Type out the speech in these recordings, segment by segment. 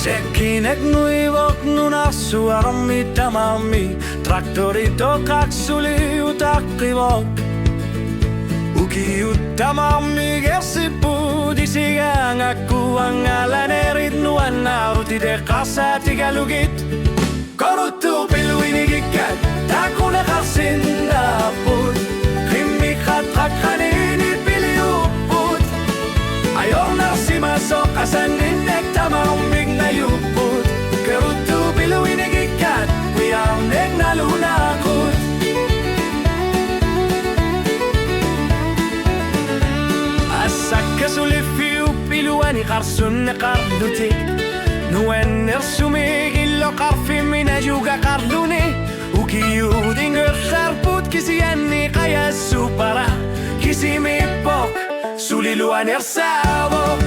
Sekinek nuivok nunasu armi tamami Traktorito kaksuli utakivok Uki utamami gersipu disigang aku ang alanerit nuan naruti de kasa tigalugit Korutu piluinigikat takune karsindaput Kimikat rakhanini piliuput Ayon narsimasok asaninek tamamig na yuput Korutu piluinigikat Wiyanek na lunakut Asak kasulifiu piluani karsun na kardutik Nuen nersumigillo karfi mina juga karduni Ukiuding ersarput kisiani kaya supara Kisimipok suliluan ersabok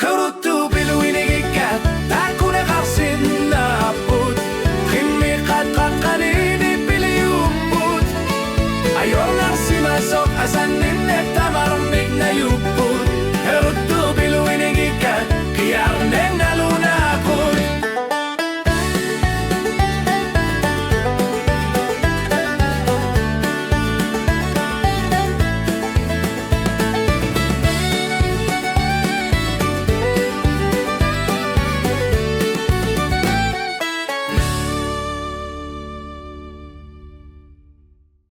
Korutu piluinigikat takune karsindaput Kimikat rakanini piliuput Ayon narsimasok asaninek tamarmig na yuput Korutu piluinigikat kiyarneng na